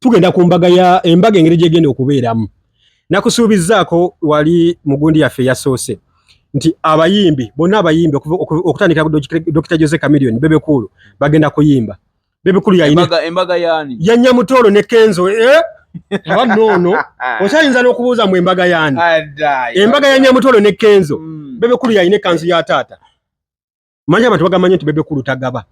tugenda ku embaga engeri gyegenda okubeeramu. Nakusuubizaako wali mugundi yaffe yasoose nti abayimbi bonna abayimbi okutandika Dr. Jose Chameleone Bebe Cool bagenda kuyimba. Bebe Cool yayina embaga yani ya Nyamutolo ne Kenzo nono okyayinza n'okubuuza mu embaga yani embaga ya Nyamutolo ne Kenzo Bebe Cool yayina kanzu ya taata. Manya abantu bagamanya nti Bebe Cool tagaba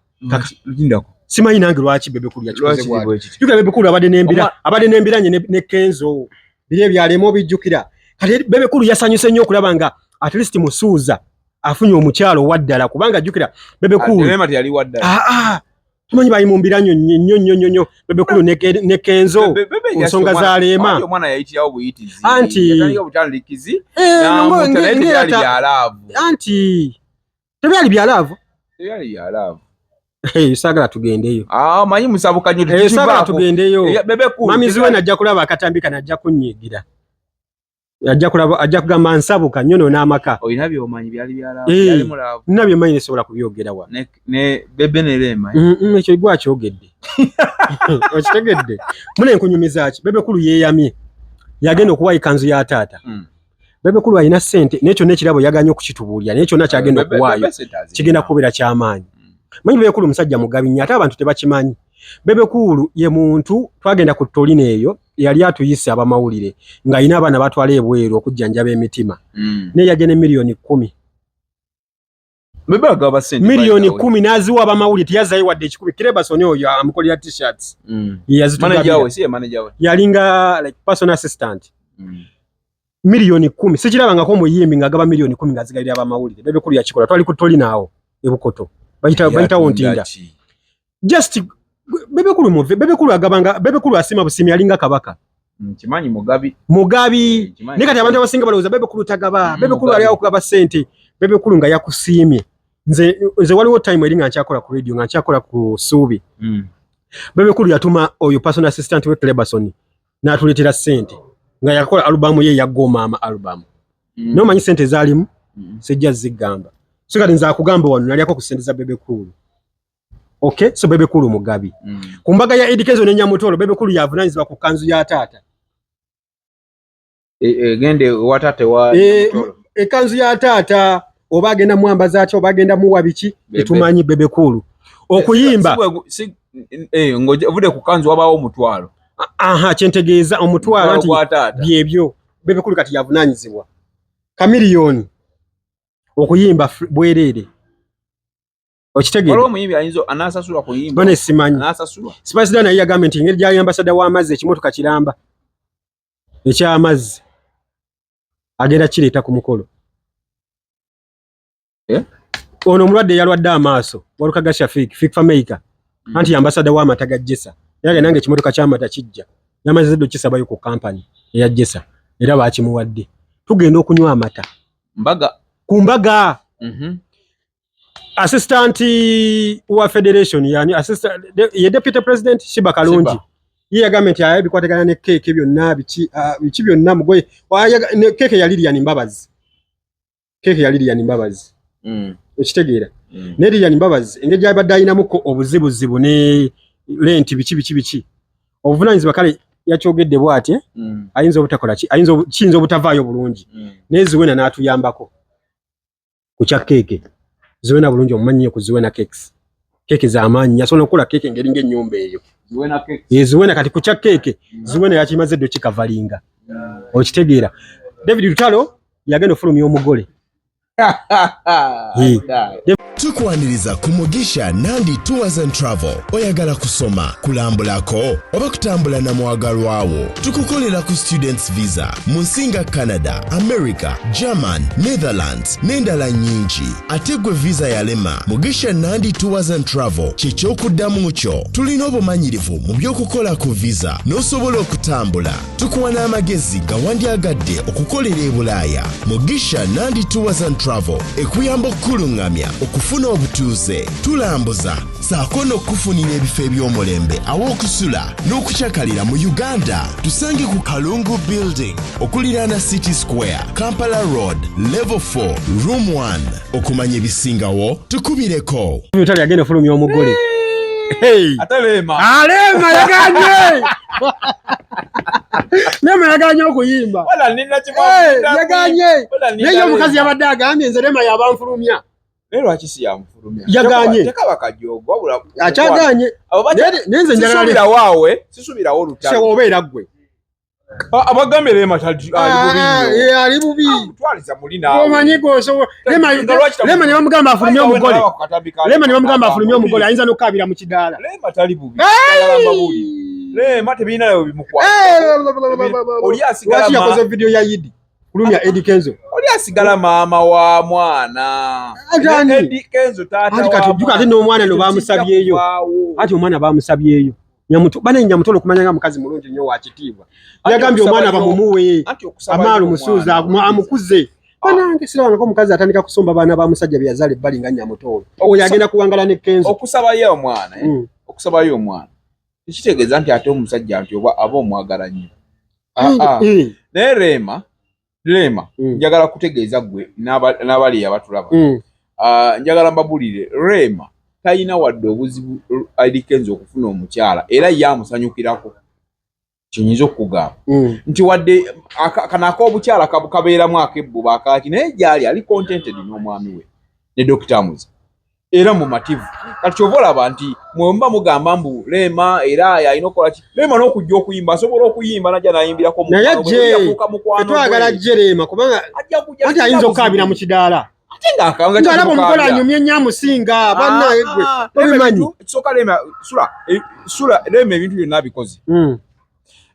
lindako simanyi nange lwaki Bebe Cool yakikoze bwati. Tuka Bebe Cool abadde n'embira ne Kenzo bire byalemo bijjukira. Kati Bebe Cool yasanyuse nnyo okulaba nga at least musuuza afunye omukyalo waddala kubanga ajjukira Bebe Cool yali waddala. Tumanyi bayimumbira nnyo Bebe Cool ne Kenzo nsonga za leema. Omwana yayitirawo buyitizi. Anti yatandika obutandirikizi n'amutalete byalaavu. Anti tebyali byalaavu. Tebyali byalaavu. Sagala tugendeyo. Manyi musabuka nnyo tukivaako. Sagala tugendeyo. Bebe Cool. Mami ziwe najja kulaba akatambika najja kunnyigira. Ajja kugamba nsabuka nnyo n'amaka. Oyina by'omanyi byali byalaavu. Byali mulaavu. Nina by'omanyi nesobola kubyogera wa. Ne Bebe ne Lema. Ekyo gwa kyogedde. Okitegedde. Mune nkunyumiza ki? Bebe Cool yeeyamye. Yagenda okuwa ikanzu ya taata. Bebe Cool alina ssente n'ekyo n'ekirabo yaganya okukitubuulira n'ekyo kyonna kyagenda okuwaayo kigenda kubeera ky'amaanyi. Manyi Bebe Cool musajja mugabi nnyo ate abantu tebakimanyi. Bebe Cool ye muntu twagenda ku Tolino eyo yali atuyise abamawulire ng'ayina abaana batwala ebweru okujjanjaba emitima. Ne yagene milioni 10. Bebe agaba ssente milioni 10 n'aziwa abamawulire tiyazayo wadde 10. Kirebasoni oyo amukolera t-shirts. Manager we. Yalinga like personal assistant. Milioni 10. Sikirabangako omuyimbi ng'agaba milioni 10 ng'azigalira abamawulire. Bebe Cool yakikola twali ku Tolino awo ebukoto. Bayita wontinda. Just Bebe Cool agabanga Bebe Cool asima busimi alinga kabaka. Kimanyi mugabi. Ne kati abantu abasinga balowooza Bebe Cool tagaba. Bebe Cool ali akugaba ssente. Bebe Cool nga yakusiimye. Nze waliwo time eri nga nkyakola ku radio nga nkyakola ku Suubi. Bebe Cool yatuma oyo personal assistant we Cleberson n'atuleetera ssente nga yakola alubamu ye ya Goma album. N'omanyi ssente zaalimu sijja zigamba. So kati nza akugamba wano nali ako ku ssente za Bebe Cool. Okay, so Bebe Cool mugabi. Ku mbaga ya Eddy Kenzo ne Nyamutolo Bebe Cool yavunaanyizibwa ku kanzu ya taata. Gende watate wa Nyamutolo. Kanzu ya taata oba agenda mwamba zaaki oba agenda muwa biki tetumanyi Bebe Cool. Okuyimba ngovude ku kanzu wabaawo omutwalo. Kyentegeeza omutwalo nti byebyo Bebe Cool kati yavunaanyizibwa. Chameleone okuyimba bwereere. Okitegedde. Waliwo omuyimbi ayinza anaasasula kuyimba. Bone simanyi. Anaasasula. Spice Dana yagambye nti engeri gyali ambassador w'amazzi ekimotoka kiramba. Eky'amazzi. Agenda kireeta ku mukolo. Ono omulwadde yalwadde amaaso. Walukaga Shafik, Fikfa Maker. Anti ambassador w'amata ga Jessa. Yage nange ekimotoka ky'amata kijja. Yamaze zeddo kisabayo ku company eya Jessa. Era baakimuwadde. Tugenda okunywa amata. Ku mbaga. Assistant wa federation yani assistant ye deputy president Shiba Kalonji ye yagambye nti bikwatagana ne cake byonna biki byonna mugoye cake ya Lilian Mbabazi ekitegeera ne Lilian Mbabazi engeri abadde ayinamuko obuzibuzibu ne rent biki obuvunaanyizibwa kale yakyogedde bw'ati ayinza obutakola kiyinza obutavaayo bulungi neziwena n'atuyambako ku kya cake. Ziwena bulungi omumanyi ku Ziwena cakes. Cake za amaanyi yasobola okukola cake ngeri ng'ennyumba eyo. Ziwena kati ku kya cake Ziwena yakimaze ddo kikavalinga. Okitegeera. David Lutalo yagenda ofulumya omugole. Tukwaniriza ku Mugisha Nandi Tours and Travel. Oyagala kusoma, kulambulako, oba kutambula na mwagalwawo. Tukukolera ku students visa. Munsinga Canada, America, German, Netherlands, n'endala nyingi. Ategwe visa yalema. Mugisha Nandi Tours and Travel. Ky'ekyokuddamu kyo. Tulina obumanyirivu mu by'okukola ku visa. N'osobola okutambula. Tukuwa n'amagezi nga wandyagadde okukolera e Bulaaya. Mugisha Nandi Tours and Travel. Ekuyamba okkulungamya okufuna obutuuze. Tulambuza saako n'okufunira ebifo eby'omulembe aw'okusula n'okukyakalira mu Uganda. Tusange ku Kalungu Building okuliraana City Square, Kampala Road, Level 4, Room 1. Okumanya ebisingawo tukubireko. Lutalo yagenda ofulumya omugole. Atalema. Alema yaganye. Lema yaganye okuyimba. Wala nina chimwa. Yaganye. Neyo mukazi yabadde agambye nze Lema yabanfulumya. Lero akisi yamfulumya. Yaganye. Tekaba kajogo wabula. Achaganye. Nenze njagala Sisubira waawe, sisubira wo lutalo. Se obeera gwe. Abagambe Lema tali bubi. Ali bubi. Twaliza mulina. Omanyi goso Lema ne bamugamba afulumye omugole. Lema ne bamugamba afulumye omugole ayinza n'okukabira mu kidaala. Lema tali bubi. Lema tebina nayo bimukwa. Oli asigala ma. Yakoze video ya Yidi. Kulumya Eddie Kenzo. Oli asigala mama wa mwana. Eddie Kenzo tata wa. Kati duka ate n'omwana no bamusabyeyo. Ati omwana bamusabyeyo. Nyamuto bana Nyamuto okumanya mukazi mulungi nnyo wa kitiibwa. Yagambye omwana bamumuwe. Amalu musuuza amukuze. Banange sirabanga ko mukazi atandika kusomba bana ba musajja byazale bali nga Nyamuto. Oyo agenda kuwangala ne Kenzo. Okusaba ye omwana okusaba ye omwana. Kitegeeza nti ate omusajja nti oba aba omwagala nnyo. Ne Lema njagala kutegeeza gwe n'abali abatulaba. Njagala mbabulire Lema tayina wadde obuzibu Eddie Kenzo okufuna omukyala era yamusanyukirako. Kinyizo okugamba nti wadde kanako obukyala kabeeramu akebbuba akaaki naye gyali ali contented n'omwami we ne Dr. Muzi era mu mativu. Kati kyova olaba nti mwemba mugamba mbu Lema era alina okukola ki Lema n'okujja okuyimba asobola okuyimba najja nayimbirako twagala jje Lema kubanga anti ayinza okukabira mu kidaala ate nga omukola anyumye nnyamusinga bannaye gwe tobimanyi ekisooka sula Lema ebintu byonna abikoze.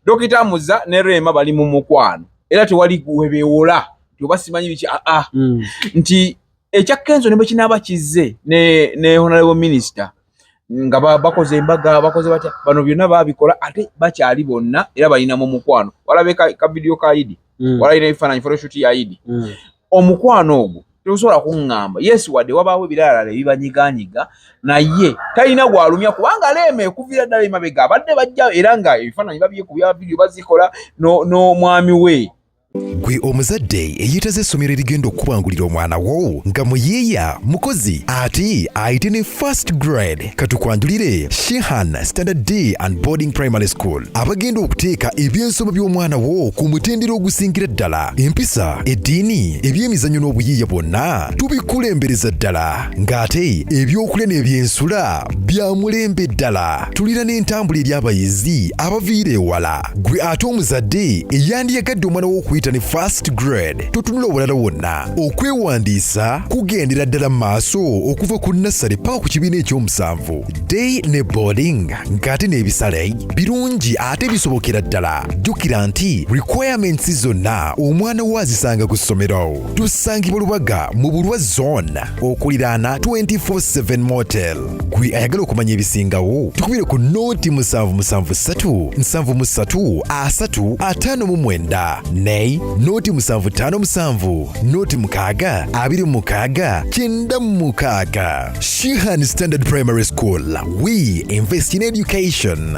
Dr. Muza ne Lema bali mu mukwano era tewali webeewola oba simanyi biki nti ekya Kenzo ne kinaba kizze ne honorable minister nga bakoze embaga bakoze batya bano byonna babikola ate bakyali bonna era balina mu mukwano walabe ka video ka Idi wala ine ifananyi photoshoot ya Idi omukwano ogwo tesobola kungamba yes wadde wabaawo ebirala ebibanyiganyiga naye talina gwalumya kubanga Lema ekuvira ddala emabega abadde bajja era nga ebifaananyi babye ku bya video bazikola n'omwami we. Gwe omuzadde eyitaze essomero erigenda okubangulira omwana wo nga muyiiya mukozi ate ayite ne first grade katukwanjulire Shehan Standard Day and Boarding Primary School abagenda okuteeka ebyensoma by'omwana wo ku mutendera ogusingira ddala empisa eddiini ebyemizannyo n'obuyiiya bwonna tubikulembereza ddala ng'ate ebyokulya n'ebyensula bya mulembe ddala tulira n'entambula eri abayizi abaviira ewala gwe ate omuzadde eyandiyagadde omwana wo okuyita ne first grade tutunula obulala wonna okwewandiisa kugendera ddala maaso okuva ku nursery paka ku kibiina ekyomusanvu day ne boarding ng'ate n'ebisale birungi ate bisobokera ddala jjukira nti requirements zonna omwana wo azisanga ku ssomero tusangibwa Lubaga mu Bulwa zone okuliraana 24/7 motel gwe ayagala okumanya ebisingawo tukubire ku nooti 773 73 359 ne noti 757 noti 6 26 96 Shehan Standard Primary School we invest in education.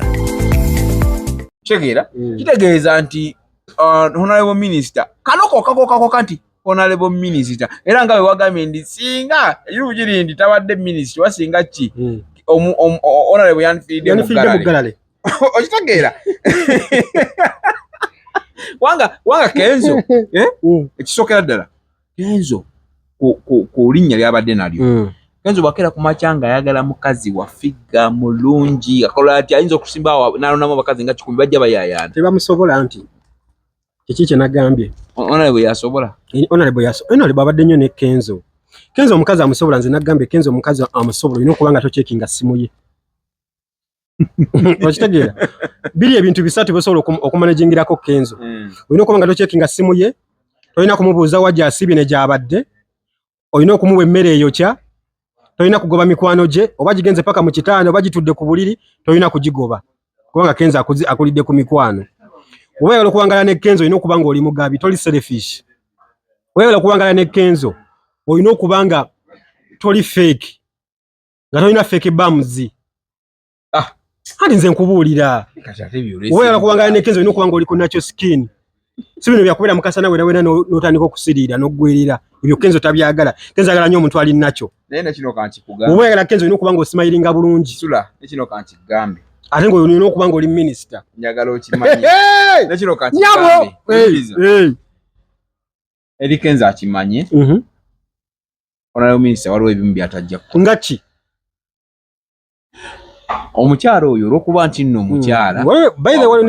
Chekera kitegeeza nti honorable minister kanoko kanti honorable minister era nga we wagambye ndi singa yirugiri ndi tabadde minister wasinga ki honorable yanfide mugalale okitegeera wanga Kenzo ekisokera ddala Kenzo ku linnya lyabadde nalyo Kenzo bakera ku machanga ayagala mukazi wa figa mulungi akola ati ayinza okusimba nalonamu abakazi nga 10 bajja bayayana tebamusobola nti kiki nagambye honorable yasobola honorable abadde nnyo ne Kenzo omukazi amusobola nze nagambye Kenzo omukazi amusobola ino kubanga tochekinga simu ye okitegeera biri ebintu bisatu bisobola okumanagingirako Kenzo olina okubanga tochekinga simu ye olina kumubuuza wajja asibye ne gyabadde olina okumuwa emmere eyokya tolina kugoba mikwano gye oba gigenze paka mu kitaano oba gitudde ku buliri tolina kugigoba kubanga Kenzo akulidde ku mikwano oyagala okuwangala ne Kenzo olina okubanga oli mugabi toli selfish oyagala okuwangala ne Kenzo olina okubanga toli fake nga tolina fake bums hadi nze nkubuulira oyagala okuwangala ne Kenzo olina okubanga oli ku natural skin sibino byakubera mukasana wera n'otandika okusirira n'oggwerera ebyo Kenzo tabyagala. Kenzo agala nnyo omuntu ali nacho. Naye nakino kanti kugamba. Oba yagala Kenzo olina okuba nga osimayiringa bulungi. Sula nakino kanti gambe. Ate ngo olina okuba nga oli minister. Njagala okimanyi. Nakino kanti gambe. Eri Kenzo akimanye. Onayo minister waliwo ebimu byatajja kukola. Ngaki? Omukyala oyo olw'okuba nti nno omukyala. By the way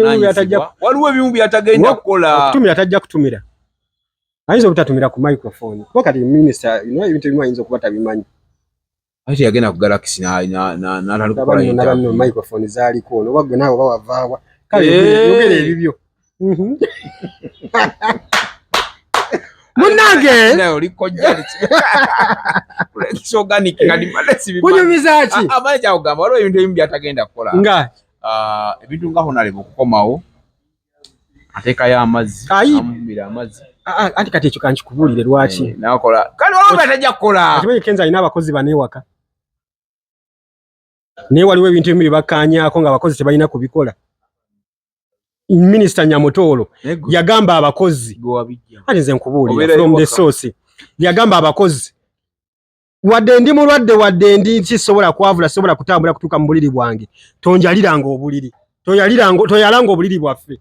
waliwo ebimu byatagenda kukola. Okutumira tajja kutumira. Ayinza obutatumira ku microphone. Kuba kati minister ebintu ebimu ayinza okuba tabimanyi. Ate yagenda ku Galaxy n'atalukukola n'abanno microphone zaaliko olwo bagwe naawe bawavaawa. Kale yogera ebibyo. Munange nayo likojja organic kadi malesi bimanyi. Kunyumiza ki? Amaye kyagamba waliwo ebintu ebimu byatagenda kukola. Nga ebintu nga honalebo okukomawo ateekayo amazzi amubira amazzi. Anti kati ekyo kankikubuulire lwaki nakola kale waliwo batajja kukola. Kimanyi Kenzo alina abakozi bane ewaka. Naye waliwo ebintu ebimu bye bakkaanyaako nga abakozi tebalina kubikola. Minister Nyamutolo yagamba abakozi ati nze nkubuulira from the source yagamba abakozi wadde ndi mulwadde wadde ndi kisobola kwavula sobola kutambula kutuuka mu buliri bwange tonjaliranga obuliri toyalanga obuliri bwaffe.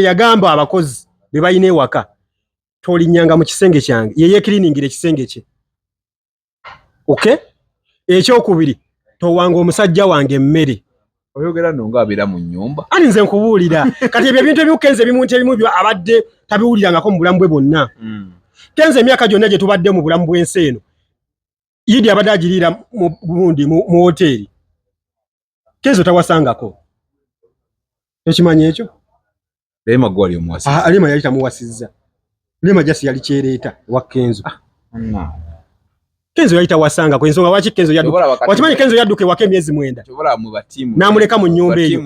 Yagamba abakozi be balina ewaka tolinnyanga mu kisenge kyange yeye cleaningira ekisenge kye. Okay? Ekyokubiri towanga omusajja wange emmere. Oyogera nonga abira mu nyumba. Ani nze nkubuulira. Kati ebyo ebintu ebikenze ebimuntu ebimu byo abadde tabiwulirangako mu bulamu bwe bonna. Kenze emyaka gyonna gye tubadde mu bulamu bw'ensi eno. Yidi abadde agiriira mu hoteri. Kenzo tawasangako. Ekimanyi ekyo? Lema gwali omuwasiza. Lema yali tamuwasizza. Lema jasi yali kyereeta wa Kenzo. Kenzo yali tawasanga kwa ensonga lwaki Kenzo yadduka. Wakimanyi Kenzo yadduka ewaka emyezi 9. Tobola mu batimu. Namuleka mu nnyumba eyo.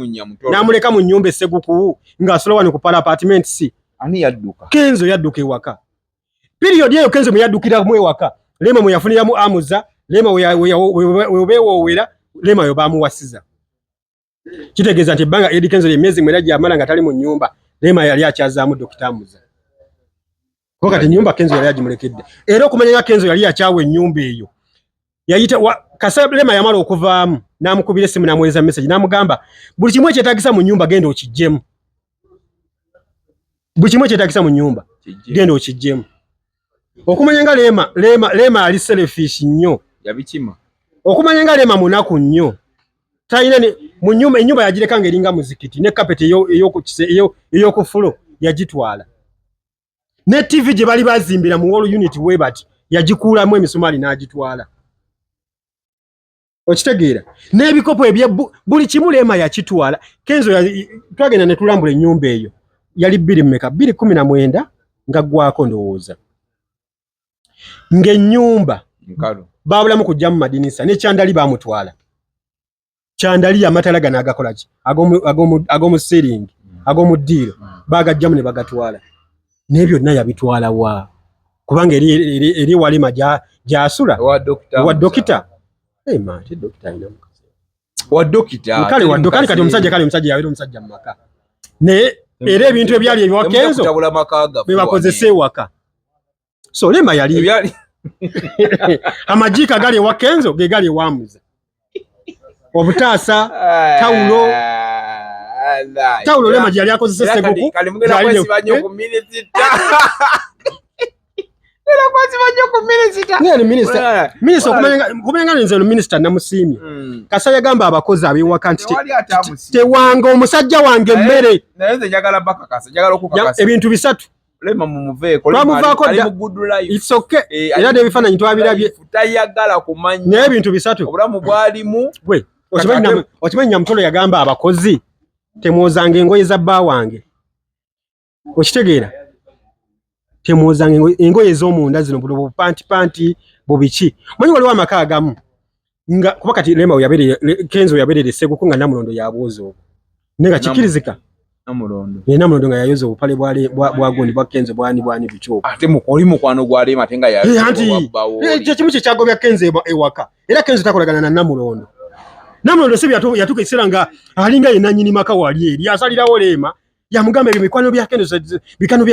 Namuleka mu nnyumba esseguku nga asula wano ku Pala Apartments. Ani yadduka? Kenzo yadduka ewaka. Period eyo Kenzo mwe yaddukira mu ewaka. Lema mwe yafuniramu amuza, Lema webewoowera, Lema yo baamuwasiza. Kitegeeza nti ebbanga Eddie Kenzo emyezi 9 gy'amala nga tali mu nnyumba, Lema yali akyazaamu Dr. Amuza. Kwa kati nyumba Kenzo yali agimulekedde. Era okumanya Kenzo yali akyawe ennyumba eyo. Yayita Kasaba Lema yamala okuvaamu n'amukubira essimu n'amuweereza message n'amugamba buli kimu ekyetaagisa mu nnyumba genda okiggyemu. Buli kimu ekyetaagisa mu nnyumba genda okiggyemu. Okumanya nga Lema ali selfish nnyo. Yabikima. Okumanya nga Lema munaku nnyo. Tayina ne mu nnyumba ennyumba yagireka ng'eringa muzikiti ne carpet eyo ku floor yagitwala. Ne TV gye bali bazimbira mu wall unit webati yagikuulamu emisumali n'agitwala. Okitegeera n'ebikopo buli kimu Lema yakitwala. Kenzo twagenda ne tulambula ennyumba eyo yali 219 nga gwako ndowooza. Ng'ennyumba baabulamu kujja mu madinisa ne Kyandali baamutwala. Kyandali amatala gano agakola ki ag'omu seeringi ag'omu ddiiro baagajjamu ne bagatwala. N'ebyo byonna yabitwala wa kubanga eri Walima gy'asula wa dokita. Mate dokita alina mukazi wa dokita kale wa dokita kati omusajja yabeera omusajja mu maka ne era ebintu ebyali ebiwa Kenzo be bakozesa ewaka. So Lema yali amajiika gali ewa Kenzo ge gali ewamuza obutaasa tawulo Lema gyali akozesa seguku kale mugenda kwesi banyo ku minisita era kwesi banyo ku minisita ngene minister kumenya nze no minister namusiimye Kasa yagamba abakozi abewaka nti tewanga omusajja wange mmere naye nze njagala baka Kasa njagala okukakasa ebintu bisatu Lema mumuveeko ali mu good life. It's okay. Era de bifaananyi twabirabye. Tayagala kumanya. Naye ebintu bisatu. Obulamu bwalimu. Gwe, okimanyi Nyamutolo yagamba abakozi temwozanga engoye za bba wange. Okitegeera? Temwozanga engoye z'omunda zino bulo panti bubiki. Manyi waliwo amaka agamu. Nga kuba kati Lema Kenzo yaberere seguku nga Namulondo yabwozo. Nenga kikirizika. Namulondo. Namulondo nga yayoza obupale bwa gondi bwa Kenzo bwani bicho. Ate mukoli mukwano gwa Lema tenga ya. Kimu kye kyagobya Kenzo ewaka. Era Kenzo takolagana na Namulondo. Namulondo sebi yatuka isera nga alinga yenanyini maka wali eri asalirawo Leema yamugamba ebikwano bya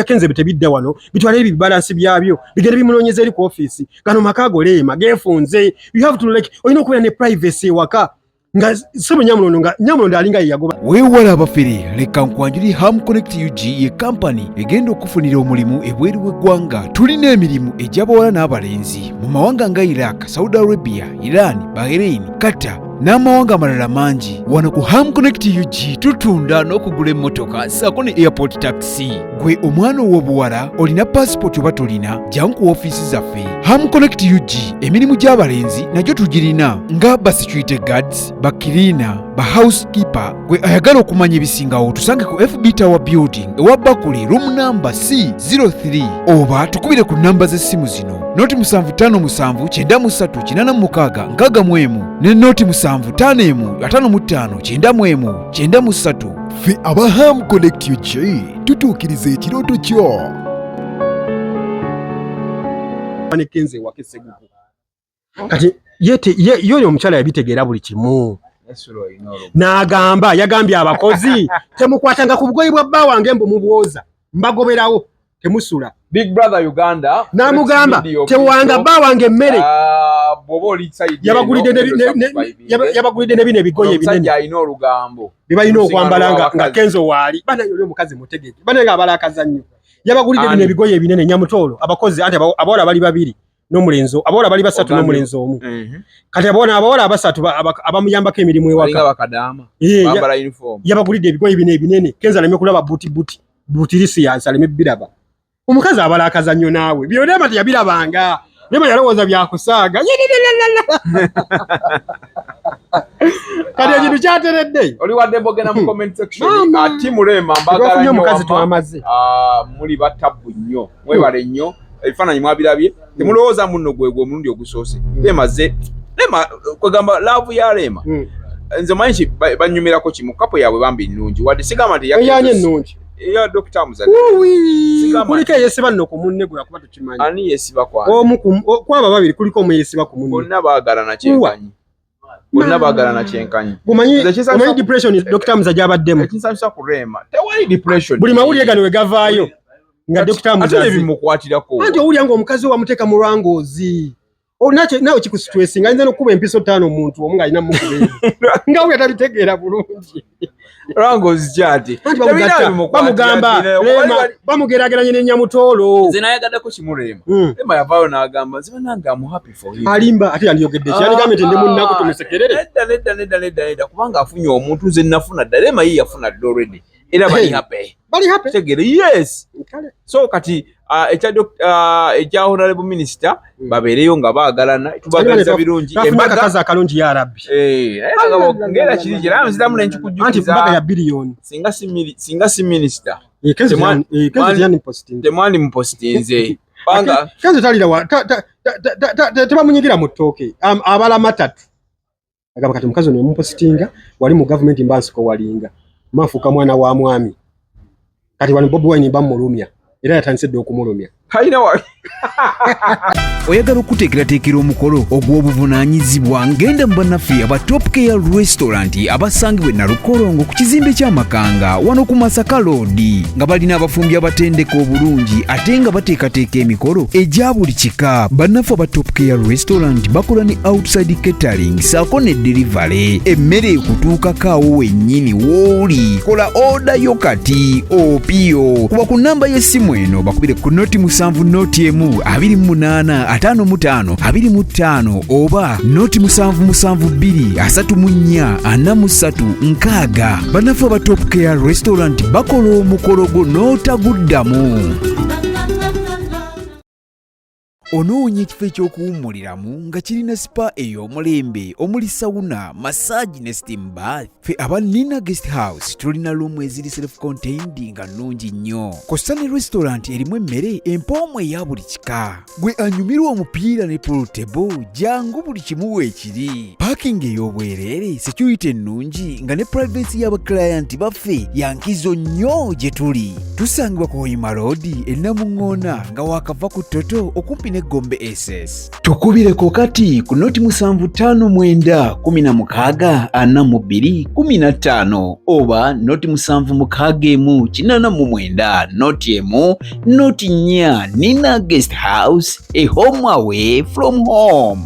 Kenze bitebidda wano bitwala ebi balance byabyo bigende bimunonyeza eri ku office kano makago Leema gefunze you have to like oyino kuba ne privacy waka nga sebo Nyamulondo alinga yagoba weewala abafere leka nkwanjuli Ham Connect UG ye company egenda okufunira omulimu ebweru w'eggwanga tulina emirimu egy'abawala n'abalenzi mu mawanga nga Iraq, Saudi Arabia, Iran, Bahrain, Qatar n'amawanga amalala mangi. Wano ku Ham Connect UG tutunda n'okugula emmotoka ssaako ne airport taxi. Gwe omwana ow'obuwala olina passport oba tolina jangu ku ofiisi zaffe. Ham Connect UG emirimu gy'abalenzi nagyo tugirina nga ba security guards, ba cleaner, ba housekeeper. Gwe ayagala okumanya ebisingawo tusange ku FB Tower Building ewa Bakuli room number C03 oba tukubire ku namba z'essimu zino noti 75973936 ne noti 7551559193. Ffe aba Ham Connect UG tutuukiriza ekirooto kyo. ne Kenze wakeseguko kati yoyo omukyala yabitegeera buli kimu n'agamba yagambye abakozi temukwatanga ku bugoyi bwa bba wange mbu mubwoza mbagoberawo temusula. Big Brother Uganda n'amugamba tewanga bba wange emmere yabagulidde ne bino ebigoye ebinene alina olugambo bibalina okwambala nga Kenzo waali bana yoli omukazi mutegeke bana nga abalakaza nnyo yabagulidde bino ebigoye ebinene Nyamutoolo abakozi anti abawala bali babiri n'omulenzo abawala bali basatu n'omulenzo omu kati abawala abasatu abamuyambako emirimu ewaka bambala uniform yabagulidde ebigoye bino ebinene Kenzo aleme kulaba butirisi yansaleme biraba omukazi abalakaza nnyo naawe byonna teyabirabanga Leema yalowooza byakusaaga kati ekintu kyateredde oli wadde mbogena mu comment section ati Leema mbagala nnyo omukazi twamaze muli batabbu nnyo mwebale nnyo ebifaananyi mwabirabye temulowooza munno gwegwe omulundi ogusoose Leema kwegamba love ya Leema nze manyi banyumirako kimu kapo yaabwe bambi nnungi wadde sigamba nti yanye nnungi ya Dr. Muzali kuliko yesiba nno ku munne gwe akuba tukimanyi ani yesiba kwa kwaba babiri kuliko omu yesiba ku munne bonna baagala na kyenkanyi gumanyi depression Dr. Muzali abaddemu ekinsanyusa ku Leema tewali depression buli mawulire gano we gavaayo nga Dr. Muzali ate bimukwatirako anti owulira ng'omukazi wamuteeka mu lwangoozi nawe kikusitwesinga ayinza n'okuba empiso 5 omuntu omu ng'alina mukubiri nga we atabitegeera bulungi lwangoozi kyati bamugamba Leema bamugeraageranye ne Nyamutoolo nze nayagaddeko kimu Leema Leema yavaayo n'agamba nze banange I'm happy for him alimba ate yandiyogedde kyaligambe nti ndi munnaku tumusekerere nedda kubanga afunye omuntu nze nafuna dda Leema ye yafuna dda already era bali happy tegere yes so kati ekya honorable minister babeereyo nga baagalana tubagaliza birungi embaga kaza akalungi ya rabbi ngera kiri gye naye nziramu anti nenjikujjukiza mbaga ya billion singa si minister temwandi mupositinze banga Kenzo talira tebamunyigira mu ttooke abala matatu agamba kati mukazi ono mupositinga wali mu government mbansiko walinga mafuka mwana wa mwami kati wano Bobi Wine bamulumya era yatandise dde okumulumya kalina wa oyagala okuteekerateekera omukolo ogw'obuvunaanyizibwa ngenda mu bannaffe aba Top Care Restaurant abasangibwa e Nalukolongo ku kizimbe ky'Amakanga wano ku Masaka Road nga balina abafumbi abatendeka obulungi ate nga bateekateeka emikolo egya buli kika. Bannaffe aba Top Care Restaurant bakola ne outside catering saako ne delivery emmere ekutuukako awo wennyini w'oli. Kola order yo kati opiyo kuba ku nnamba y'essimu eno bakubire ku noti 7 noti emu 28 55 25 oba noti 772 bannaffe aba Top Care Restaurant bakola omukolo gwo n'otaguddamu. Onoonya ekifo ekyokuwummuliramu nga kirina spa ey'omulembe omuli sauna, massage ne steam bath. Ffe aba Nina Guest House tulina room eziri self-contained nga nnungi nnyo. Kosta ne restaurant erimu emmere empoomu eya buli kika. Gwe anyumirwa omupiira ne pool table jangu buli kimu weekiri. Parking ey'obwereere, security ennungi nga ne privacy y'abaclient baffe yankizo nnyo gye tuli. Tusangibwa ku Hoima Road e Namuŋŋoona nga waakava ku Toto okumpi ne Gombe SS. Tukubireko kati ku noti 75494215 oba noti 761489 noti emu noti 4 Nina Guest House, a home away from home.